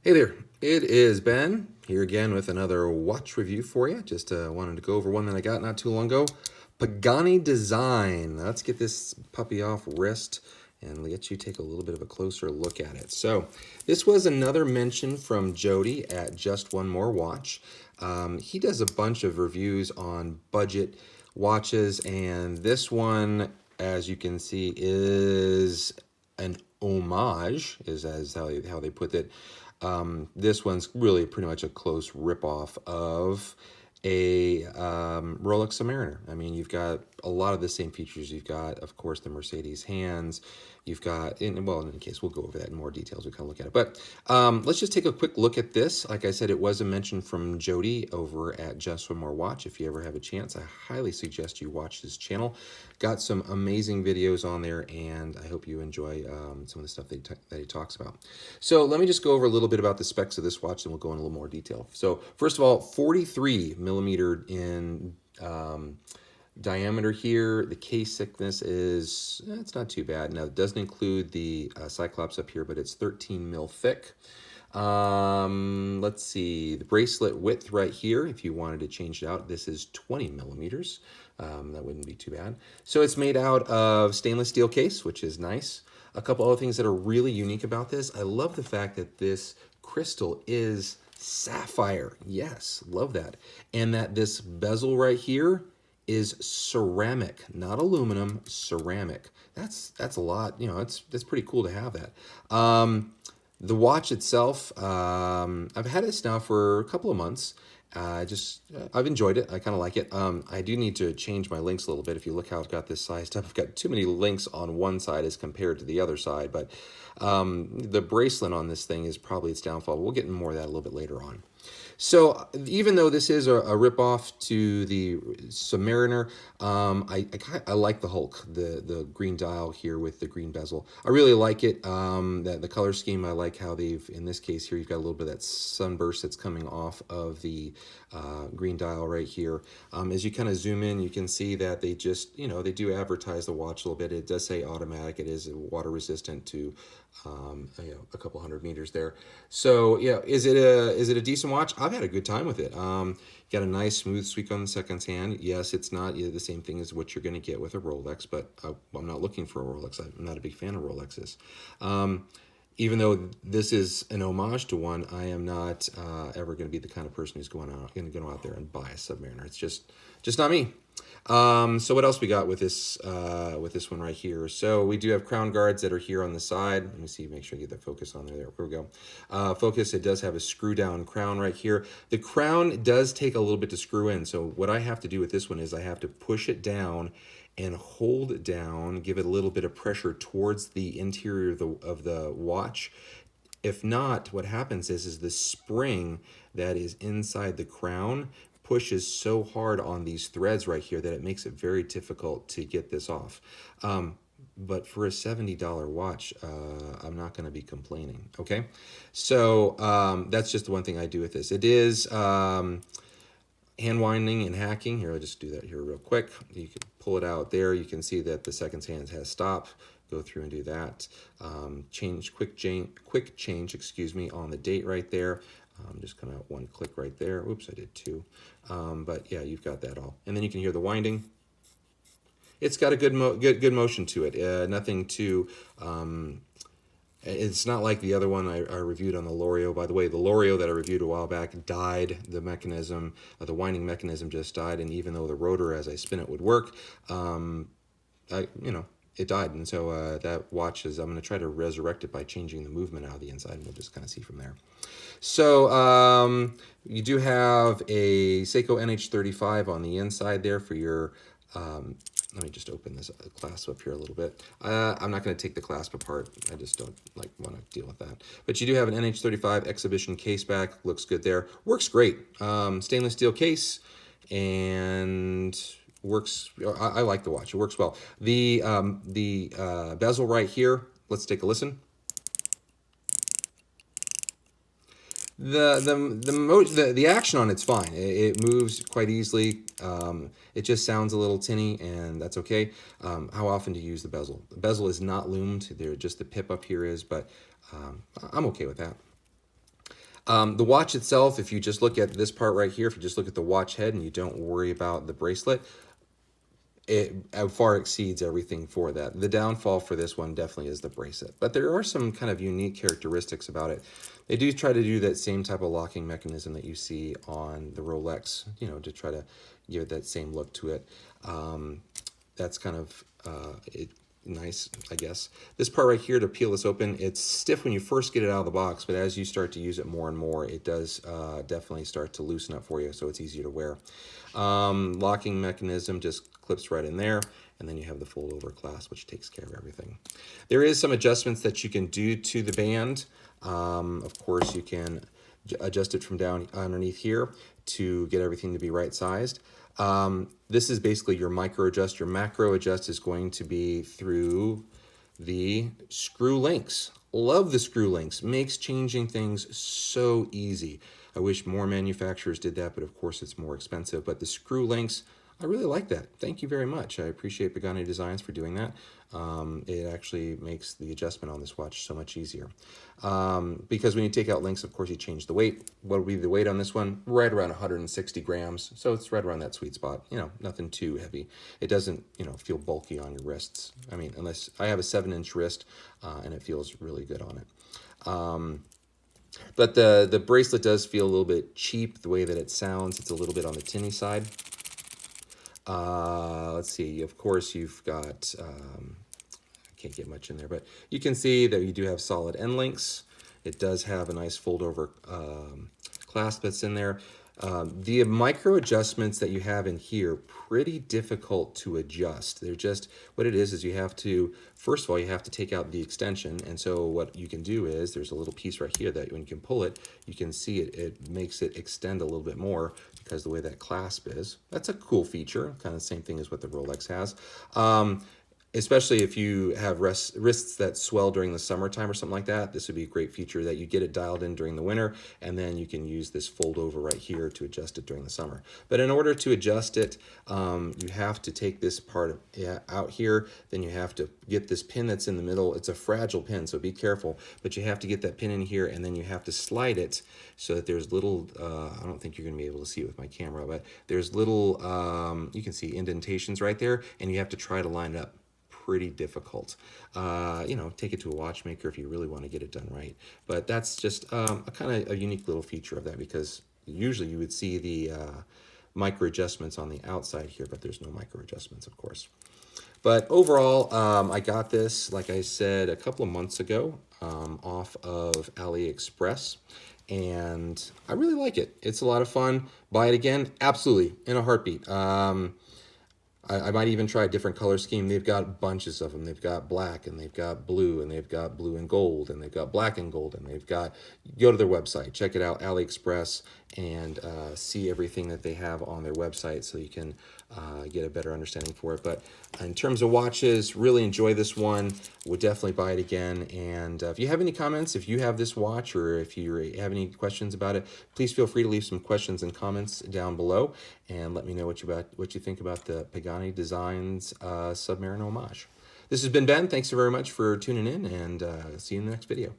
Hey there, it is Ben here again with another watch review for you. Just wanted to go over one that I got not too long ago. Pagani Design. Let's get this puppy off wrist and let you take a little bit of a closer look at it. So this was another mention from Jody at Just One More Watch. He does a bunch of reviews on budget watches, and this one, as you can see, is an homage, is as how they put it. This one's really pretty much a close ripoff of a Rolex Submariner. I mean, you've got a lot of the same features. You've got, of course, the Mercedes hands. You've got, well, in any case, we'll go over that in more details. We kind of look at it. But let's just take a quick look at this. Like I said, it was a mention from Jody over at Just One More Watch. If you ever have a chance, I highly suggest you watch his channel. Got some amazing videos on there, and I hope you enjoy some of the stuff that he talks about. So let me just go over a little bit about the specs of this watch, and we'll go in a little more detail. So first of all, 43 millimeter in diameter here. The case thickness is, it's not too bad. Now, it doesn't include the Cyclops up here, but it's 13 mil thick. Let's see, the bracelet width right here, if you wanted to change it out, this is 20 millimeters. That wouldn't be too bad. So it's made out of stainless steel case, which is nice. A couple other things that are really unique about this. I love the fact that this crystal is sapphire. Yes, love that. And that this bezel right here is ceramic, not aluminum, ceramic. That's a lot, you know, that's pretty cool to have that. The watch itself, I've had this now for a couple of months. I've enjoyed it. I kind of like it. I do need to change my links a little bit. If you look how I've got this sized up, I've got too many links on one side as compared to the other side. But the bracelet on this thing is probably its downfall. We'll get into more of that a little bit later on. So even though this is a ripoff to the Submariner, I like the Hulk, the green dial here with the green bezel. I really like it. The color scheme, I like how they've, in this case here, you've got a little bit of that sunburst that's coming off of the green dial right here. As you kind of zoom in, you can see that they just, you know, they do advertise the watch a little bit. It does say automatic. It is water resistant to a couple hundred meters there. So yeah, is it a decent watch? I've had a good time with it. Got a nice smooth sweep on the seconds hand. Yes, it's not the same thing as what you're going to get with a Rolex, but I'm not looking for a Rolex. I'm not a big fan of Rolexes. Even though this is an homage to one, I am not ever going to be the kind of person who's going to go out there and buy a Submariner. It's just not me. So what else we got with this one right here? So we do have crown guards that are here on the side. Let me see, make sure I get the focus on there. There we go. Focus, it does have a screw down crown right here. The crown does take a little bit to screw in. So what I have to do with this one is I have to push it down and hold it down, give it a little bit of pressure towards the interior of the watch. If not, what happens is the spring that is inside the crown pushes so hard on these threads right here that it makes it very difficult to get this off. But for a $70 watch, I'm not going to be complaining, okay? So that's just the one thing I do with this. It is hand winding and hacking. Here, I'll just do that here real quick. You can pull it out there. You can see that the seconds hand has stop. Go through and do that. Quick change, excuse me, on the date right there. Just kind of one click right there. Oops, I did two. But yeah, you've got that all. And then you can hear the winding. It's got a good motion to it. Nothing too. It's not like the other one I reviewed on the L'Oreal. By the way, the L'Oreal that I reviewed a while back died. The mechanism, the winding mechanism just died. And even though the rotor, as I spin it, would work, it died. And so that watch is, I'm going to try to resurrect it by changing the movement out of the inside, and we'll just kind of see from there. So you do have a Seiko NH35 on the inside there for your, let me just open this clasp up here a little bit. I'm not going to take the clasp apart. I just don't want to deal with that. But you do have an NH35 exhibition case back. Looks good there. Works great. Stainless steel case, and works. I like the watch. It works well. The bezel right here. Let's take a listen. The action on it's fine. It moves quite easily. It just sounds a little tinny, and that's okay. How often do you use the bezel? The bezel is not loomed. Just the pip up here is, but I'm okay with that. The watch itself, if you just look at this part right here, if you just look at the watch head and you don't worry about the bracelet, it far exceeds everything for that. The downfall for this one definitely is the bracelet, but there are some kind of unique characteristics about it. They do try to do that same type of locking mechanism that you see on the Rolex, you know, to try to give it that same look to it. That's kind of nice, I guess. This part right here, to peel this open, it's stiff when you first get it out of the box, but as you start to use it more and more, it does definitely start to loosen up for you, so it's easier to wear. Locking mechanism just clips right in there, and then you have the fold over clasp, which takes care of everything. There is some adjustments that you can do to the band. Of course, you can adjust it from down underneath here to get everything to be right sized. This is basically your micro adjust. Your macro adjust is going to be through the screw links. Love the screw links. Makes changing things so easy. I wish more manufacturers did that, but of course it's more expensive. But the screw links, I really like that. Thank you very much. I appreciate Pagani Designs for doing that. It actually makes the adjustment on this watch so much easier. Because when you take out links, of course, you change the weight. What would be the weight on this one? Right around 160 grams. So it's right around that sweet spot. You know, nothing too heavy. It doesn't, you know, feel bulky on your wrists. I mean, unless I have a 7-inch wrist, and it feels really good on it. But the bracelet does feel a little bit cheap, the way that it sounds. It's a little bit on the tinny side. Let's see, of course you've got, I can't get much in there, but you can see that you do have solid end links. It does have a nice fold over clasp that's in there. The micro adjustments that you have in here, pretty difficult to adjust. They're just, what it is you have to, first of all, you have to take out the extension. And so what you can do is, there's a little piece right here that when you can pull it, you can see it makes it extend a little bit more because the way that clasp is. That's a cool feature, kind of the same thing as what the Rolex has. Especially if you have wrists that swell during the summertime or something like that, this would be a great feature that you get it dialed in during the winter, and then you can use this fold over right here to adjust it during the summer. But in order to adjust it, you have to take this part out here, then you have to get this pin that's in the middle. It's a fragile pin, so be careful, but you have to get that pin in here, and then you have to slide it so that there's little, I don't think you're gonna be able to see it with my camera, but there's little, you can see indentations right there, and you have to try to line it up. Pretty difficult. You know, take it to a watchmaker if you really want to get it done right. But that's just a kind of a unique little feature of that, because usually you would see the micro adjustments on the outside here, but there's no micro adjustments, of course. But overall, I got this, like I said, a couple of months ago off of AliExpress, and I really like it. It's a lot of fun. Buy it again? Absolutely, in a heartbeat. I might even try a different color scheme. They've got bunches of them. They've got black, and they've got blue, and they've got blue and gold, and they've got black and gold, and they've got, go to their website, check it out, AliExpress, and see everything that they have on their website so you can get a better understanding for it. But in terms of watches, really enjoy this one. Would definitely buy it again. And if you have any comments, if you have this watch, or if you have any questions about it, please feel free to leave some questions and comments down below, and let me know what you think about the Pagani Designs Submariner homage. This has been Ben. Thanks so very much for tuning in, and see you in the next video.